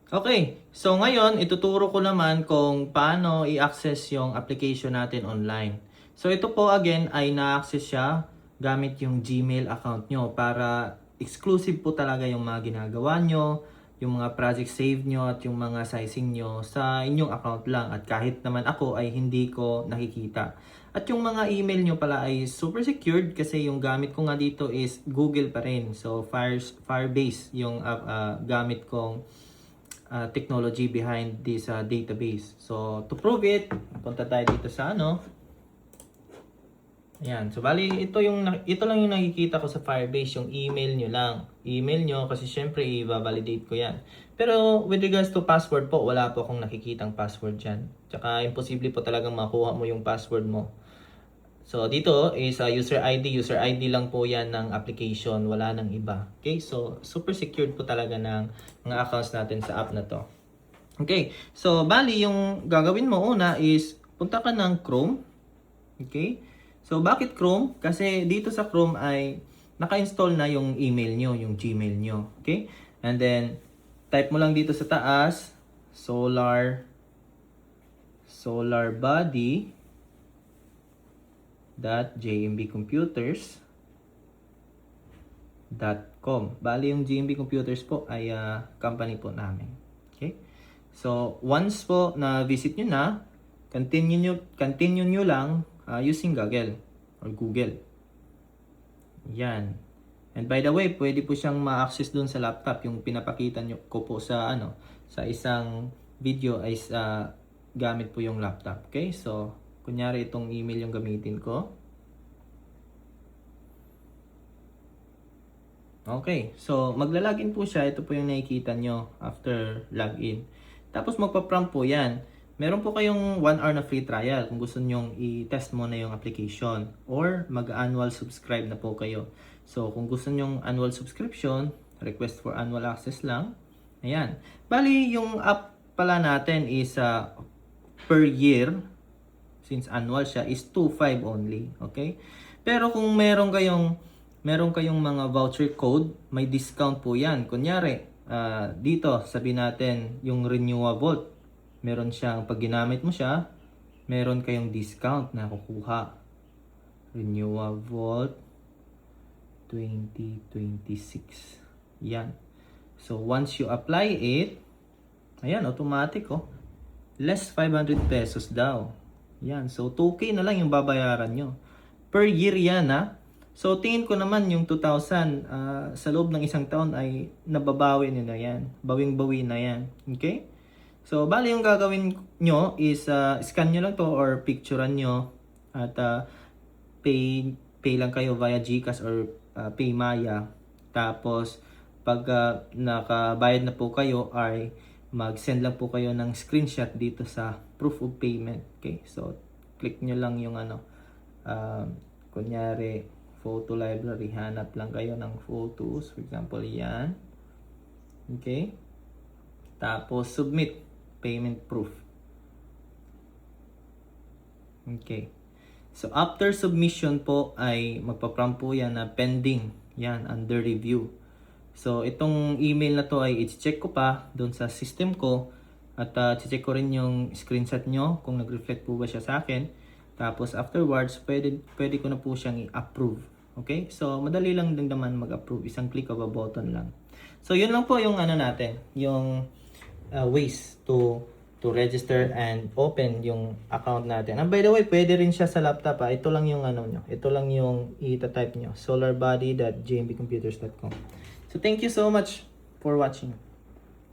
Okay, so ngayon ituturo ko naman kung paano i-access yung application natin online. So ito po again ay na-access siya gamit yung Gmail account nyo para exclusive po talaga yung mga ginagawa nyo, yung mga project save nyo at yung mga sizing nyo sa inyong account lang at kahit naman ako ay hindi ko nakikita. At yung mga email nyo pala ay super secured kasi yung gamit ko nga dito is Google pa rin. So Firebase yung gamit kong technology behind this database. So, to prove it, punta tayo dito sa ano. Ayan. So, bali, ito lang yung nakikita ko sa Firebase, yung email nyo lang. Email nyo, kasi syempre, i-validate ko yan. Pero, with regards to password po, wala po akong nakikitang password dyan. Tsaka, imposible po talagang makuha mo yung password mo. So, dito is user ID. User ID lang po yan ng application. Wala nang iba. Okay? So, super secured po talaga ng mga accounts natin sa app na to. Okay? So, bali, yung gagawin mo una is punta ka ng Chrome. Okay? So, bakit Chrome? Kasi dito sa Chrome ay naka-install na yung email nyo, yung Gmail nyo. Okay? And then, type mo lang dito sa taas, solar.jmbcomputers.com. Bali yung JMB Computers po ay company po namin. Okay? So, once po na visit nyo na, continue nyo lang using Google. Yan. And by the way, pwede po siyang ma-access dun sa laptop. Yung pinapakita nyo ko po sa sa isang video ay gamit po yung laptop. Okay? So, kunyari itong email yung gamitin ko. Okay. So, magla-login po siya. Ito po yung nakikita nyo after login. Tapos magpa-prompt po yan. Meron po kayong 1 hour na free trial kung gusto nyong i-test mo na yung application or mag-annual subscribe na po kayo. So, kung gusto nyong annual subscription, request for annual access lang. Ayan. Bali, yung app pala natin is per year, since annual siya, is 2.5 only. Okay? Pero kung meron kayong mga voucher code, may discount po yan. Kunyari, dito, sabi natin, yung renewable, meron siyang, pag ginamit mo siya, meron kayong discount na kukuha. Renewal Vault 2026. Yan. So, once you apply it, ayan, automatic less 500 pesos daw. Yan. So, 2K na lang yung babayaran nyo. Per year yan So, tingin ko naman yung 2,000 sa loob ng isang taon ay nababawi nyo na yan. Bawing-bawi na yan. Okay? So, bali yung gagawin nyo is scan nyo lang to or picturean nyo at pay lang kayo via GCash or Paymaya. Tapos, pag nakabayad na po kayo ay mag-send lang po kayo ng screenshot dito sa proof of payment. Okay? So, click nyo lang yung kunyari, photo library. Hanap lang kayo ng photos. For example, yan. Okay? Tapos, submit payment proof. Okay. So, after submission po ay magpa-prompt po yan na pending. Yan, under review. So, itong email na to ay i-check ko pa doon sa system ko. At i-check ko rin yung screenshot nyo kung nag-reflect po ba siya sa akin. Tapos, afterwards, pwede ko na po siyang i-approve. Okay? So, madali lang din naman mag-approve. Isang click of a button lang. So, yun lang po yung natin. Yung ways to register and open yung account natin. And by the way, pwede rin siya sa laptop. Ito lang yung nyo. Ito lang yung i-type nyo. solarbody.jmbcomputers.com. So thank you so much for watching.